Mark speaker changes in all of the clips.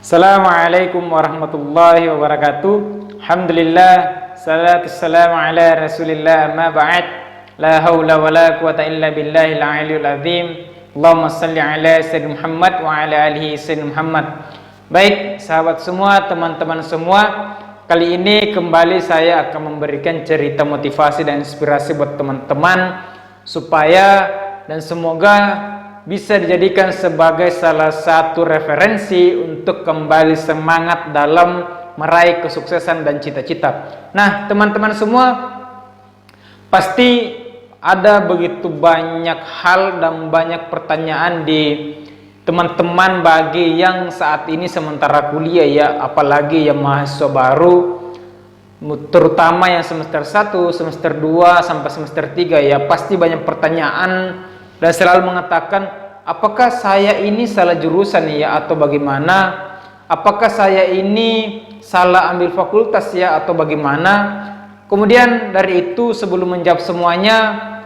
Speaker 1: Assalamualaikum warahmatullahi wabarakatuh. Alhamdulillah, salatu wassalamu ala rasulillah, amma ba'd. La hawla wa la quwata illa billahil aliyul azim. Allahumma salli ala sayyidina Muhammad wa ala alihi sayyidina Muhammad. Baik sahabat semua, teman-teman semua, kali ini kembali saya akan memberikan cerita motivasi dan inspirasi buat teman-teman, supaya dan semoga bisa dijadikan sebagai salah satu referensi untuk kembali semangat dalam meraih kesuksesan dan cita-cita. Nah, teman-teman semua, pasti ada begitu banyak hal dan banyak pertanyaan di teman-teman bagi yang saat ini sementara kuliah ya, apalagi yang mahasiswa baru, terutama yang semester 1, semester 2 sampai semester 3 ya, pasti banyak pertanyaan dan selalu mengatakan, apakah saya ini salah jurusan ya atau bagaimana? Apakah saya ini salah ambil fakultas ya atau bagaimana? Kemudian dari itu, sebelum menjawab semuanya,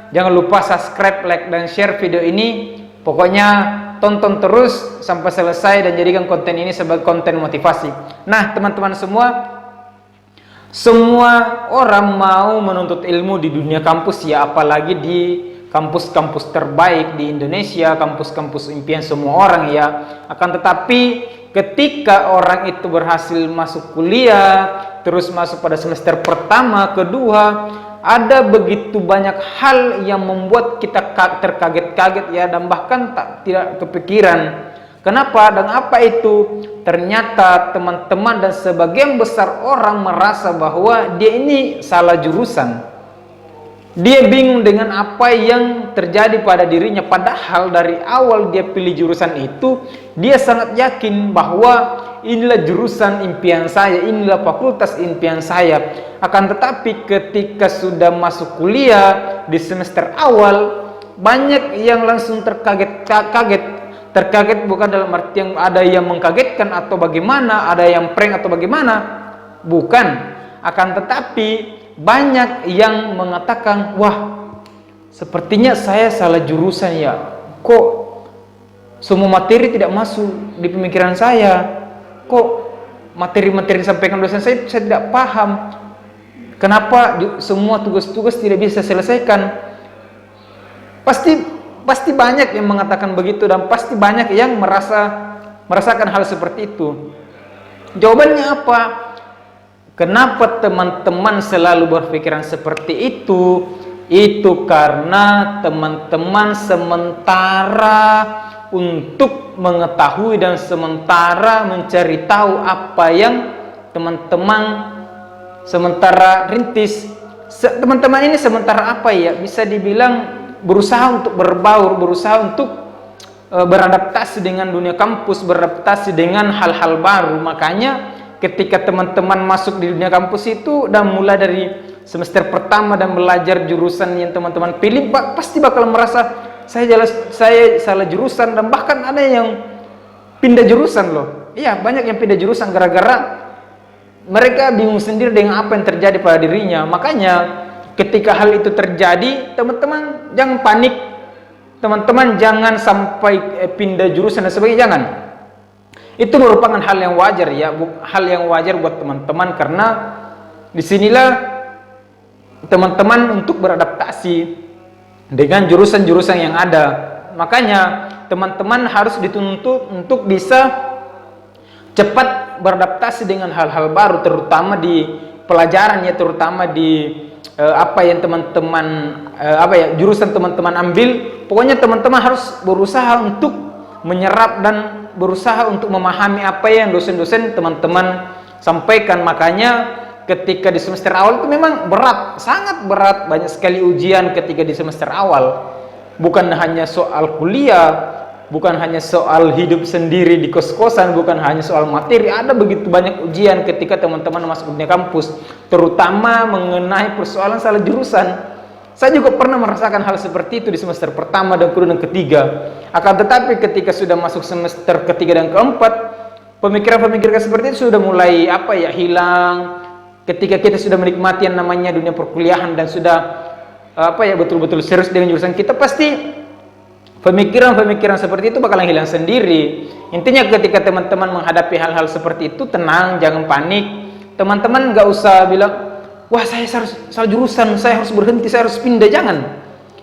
Speaker 1: jangan lupa subscribe, like, dan share video ini. Pokoknya tonton terus sampai selesai dan jadikan konten ini sebagai konten motivasi. Nah, teman-teman semua orang mau menuntut ilmu di dunia kampus ya, apalagi di kampus-kampus terbaik di Indonesia, kampus-kampus impian semua orang ya. Akan tetapi ketika orang itu berhasil masuk kuliah, terus masuk pada semester pertama, kedua, ada begitu banyak hal yang membuat kita terkaget-kaget ya, dan bahkan tidak kepikiran. Kenapa dan apa itu? Ternyata teman-teman dan sebagian besar orang merasa bahwa dia ini salah jurusan. Dia bingung dengan apa yang terjadi pada dirinya, padahal dari awal dia pilih jurusan itu, dia sangat yakin bahwa inilah jurusan impian saya, inilah fakultas impian saya. Akan tetapi ketika sudah masuk kuliah di semester awal, banyak yang langsung terkaget bukan dalam arti yang ada yang mengkagetkan atau bagaimana, ada yang prank atau bagaimana, bukan. Akan tetapi banyak yang mengatakan, wah, sepertinya saya salah jurusan ya, kok semua materi tidak masuk di pemikiran saya, kok materi-materi disampaikan dosen saya tidak paham, kenapa semua tugas-tugas tidak bisa selesaikan. Pasti banyak yang mengatakan begitu, dan pasti banyak yang merasakan hal seperti itu. Jawabannya apa? Kenapa teman-teman selalu berpikiran seperti itu? Itu karena teman-teman sementara untuk mengetahui dan sementara mencari tahu apa yang teman-teman sementara rintis. Teman-teman ini sementara apa ya? Bisa dibilang berusaha untuk berbaur, berusaha untuk beradaptasi dengan dunia kampus, beradaptasi dengan hal-hal baru. Makanya ketika teman-teman masuk di dunia kampus itu dan mulai dari semester pertama dan belajar jurusan yang teman-teman pilih, pasti bakal merasa saya salah jurusan, dan bahkan ada yang pindah jurusan loh. Iya, banyak yang pindah jurusan gara-gara mereka bingung sendiri dengan apa yang terjadi pada dirinya. Makanya ketika hal itu terjadi, teman-teman jangan panik, teman-teman jangan sampai pindah jurusan dan sebagainya, jangan. Itu merupakan hal yang wajar ya, hal yang wajar buat teman-teman, karena disinilah teman-teman untuk beradaptasi dengan jurusan-jurusan yang ada. Makanya teman-teman harus dituntut untuk bisa cepat beradaptasi dengan hal-hal baru, terutama di pelajaran ya, terutama di apa yang teman-teman jurusan teman-teman ambil. Pokoknya teman-teman harus berusaha untuk menyerap dan berusaha untuk memahami apa yang dosen-dosen teman-teman sampaikan. Makanya ketika di semester awal itu memang berat, sangat berat, banyak sekali ujian ketika di semester awal. Bukan hanya soal kuliah, bukan hanya soal hidup sendiri di kos-kosan, bukan hanya soal materi, ada begitu banyak ujian ketika teman-teman masuk dunia kampus, terutama mengenai persoalan salah jurusan. Saya juga pernah merasakan hal seperti itu di semester pertama dan kedua dan ketiga. Akan tetapi ketika sudah masuk semester ketiga dan keempat, pemikiran-pemikiran seperti itu sudah mulai hilang. Ketika kita sudah menikmati yang namanya dunia perkuliahan dan sudah betul-betul serius dengan jurusan kita, pasti Pemikiran-pemikiran seperti itu bakalan hilang sendiri. Intinya ketika teman-teman menghadapi hal-hal seperti itu, tenang, jangan panik. Teman-teman nggak usah bilang, wah saya harus salah jurusan, saya harus berhenti, saya harus pindah. Jangan.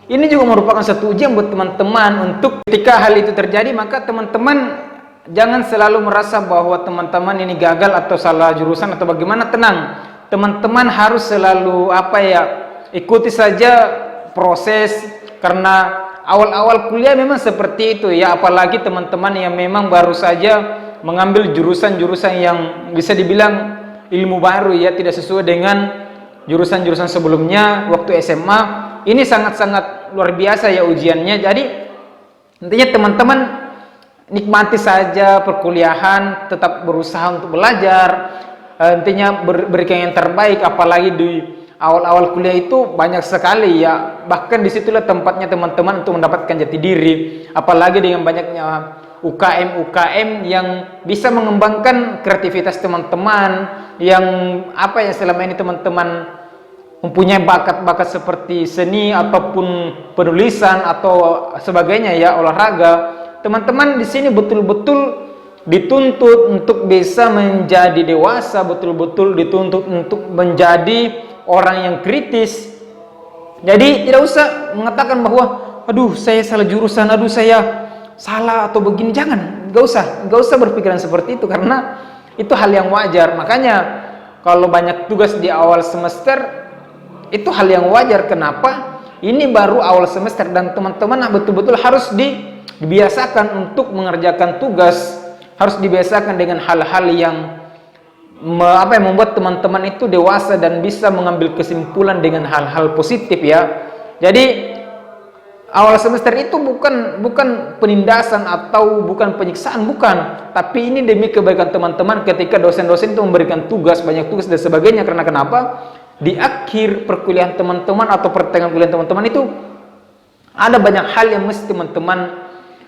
Speaker 1: Ini juga merupakan satu ujian buat teman-teman untuk ketika hal itu terjadi, maka teman-teman jangan selalu merasa bahwa teman-teman ini gagal atau salah jurusan atau bagaimana. Tenang. Teman-teman harus selalu ikuti saja proses, karena awal-awal kuliah memang seperti itu ya, apalagi teman-teman yang memang baru saja mengambil jurusan-jurusan yang bisa dibilang ilmu baru ya, tidak sesuai dengan jurusan-jurusan sebelumnya waktu SMA. Ini sangat-sangat luar biasa ya ujiannya. Jadi intinya teman-teman nikmati saja perkuliahan, tetap berusaha untuk belajar, intinya berikan yang terbaik. Apalagi di awal-awal kuliah itu banyak sekali ya, bahkan disitulah tempatnya teman-teman untuk mendapatkan jati diri, apalagi dengan banyaknya UKM yang bisa mengembangkan kreativitas teman-teman, yang yang selama ini teman-teman mempunyai bakat-bakat seperti seni ataupun penulisan atau sebagainya ya, olahraga. Teman-teman di sini betul-betul dituntut untuk bisa menjadi dewasa, betul-betul dituntut untuk menjadi orang yang kritis. Jadi tidak usah mengatakan bahwa aduh saya salah jurusan, aduh saya salah atau begini. Jangan, gak usah berpikiran seperti itu, karena itu hal yang wajar. Makanya kalau banyak tugas di awal semester itu hal yang wajar. Kenapa? Ini baru awal semester dan teman-teman betul-betul harus dibiasakan untuk mengerjakan tugas, harus dibiasakan dengan hal-hal yang membuat teman-teman itu dewasa dan bisa mengambil kesimpulan dengan hal-hal positif ya. Jadi awal semester itu bukan penindasan atau bukan penyiksaan, bukan, tapi ini demi kebaikan teman-teman ketika dosen-dosen itu memberikan tugas, banyak tugas dan sebagainya. Karena kenapa? Di akhir perkuliahan teman-teman atau pertengahan kuliah teman-teman itu ada banyak hal yang mesti teman-teman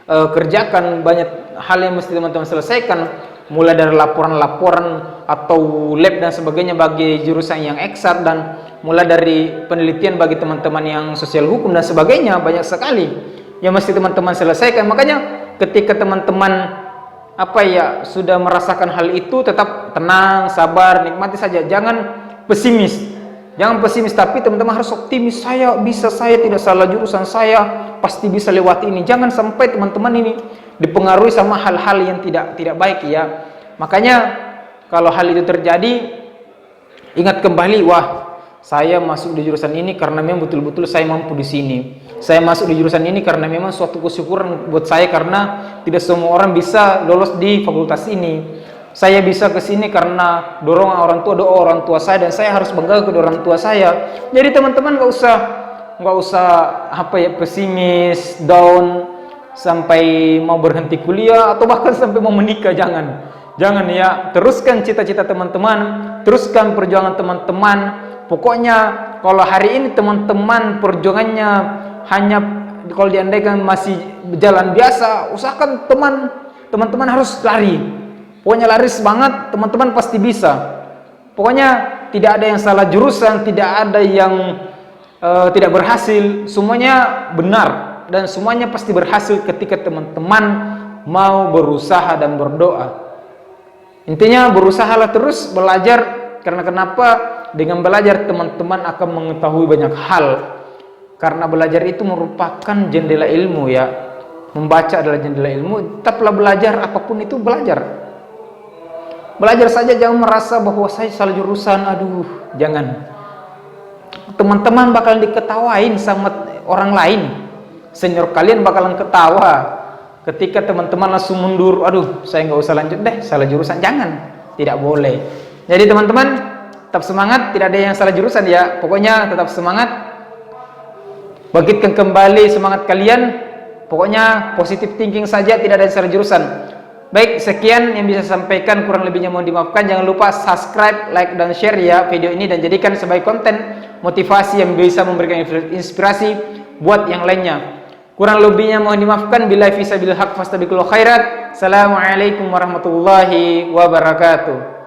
Speaker 1: kerjakan, banyak hal yang mesti teman-teman selesaikan, mulai dari laporan-laporan atau lab dan sebagainya bagi jurusan yang eksak, dan mulai dari penelitian bagi teman-teman yang sosial hukum dan sebagainya. Banyak sekali yang mesti teman-teman selesaikan. Makanya ketika teman-teman sudah merasakan hal itu, tetap tenang, sabar, nikmati saja. Jangan pesimis. Tapi teman-teman harus optimis. Saya bisa, saya tidak salah jurusan, saya pasti bisa lewati ini. Jangan sampai teman-teman ini dipengaruhi sama hal-hal yang tidak baik ya. Makanya kalau hal itu terjadi, ingat kembali, wah saya masuk di jurusan ini karena memang betul-betul saya mampu di sini. Saya masuk di jurusan ini karena memang suatu kesyukuran buat saya, karena tidak semua orang bisa lolos di fakultas ini. Saya bisa ke sini karena dorongan orang tua, doa orang tua saya, dan saya harus bangga ke orang tua saya. Jadi teman-teman nggak usah pesimis, down, sampai mau berhenti kuliah atau bahkan sampai mau menikah. Jangan ya. Teruskan cita-cita teman-teman, teruskan perjuangan teman-teman. Pokoknya kalau hari ini teman-teman perjuangannya hanya kalau diandaikan masih berjalan biasa, usahakan teman-teman harus lari. Pokoknya lari semangat, teman-teman pasti bisa. Pokoknya tidak ada yang salah jurusan, tidak ada yang tidak berhasil. Semuanya benar dan semuanya pasti berhasil ketika teman-teman mau berusaha dan berdoa. Intinya berusahalah terus belajar, karena kenapa? Dengan belajar teman-teman akan mengetahui banyak hal. Karena belajar itu merupakan jendela ilmu ya. Membaca adalah jendela ilmu. Tetaplah belajar, apapun itu belajar. Belajar saja, jangan merasa bahwa saya salah jurusan. Aduh, jangan. Teman-teman bakalan diketawain sama orang lain. Senior kalian bakalan ketawa ketika teman-teman langsung mundur. Aduh, saya nggak usah lanjut deh, salah jurusan. Jangan, tidak boleh. Jadi teman-teman tetap semangat, tidak ada yang salah jurusan ya. Pokoknya tetap semangat, bangkitkan kembali semangat kalian. Pokoknya positive thinking saja, tidak ada yang salah jurusan. Baik, sekian yang bisa saya sampaikan, kurang lebihnya mohon dimaafkan. Jangan lupa subscribe, like, dan share ya video ini, dan jadikan sebagai konten motivasi yang bisa memberikan inspirasi buat yang lainnya. Kurang lebihnya mohon dimaafkan. Billahi fisabilil haq fastabiqul khairat. Assalamualaikum warahmatullahi wabarakatuh.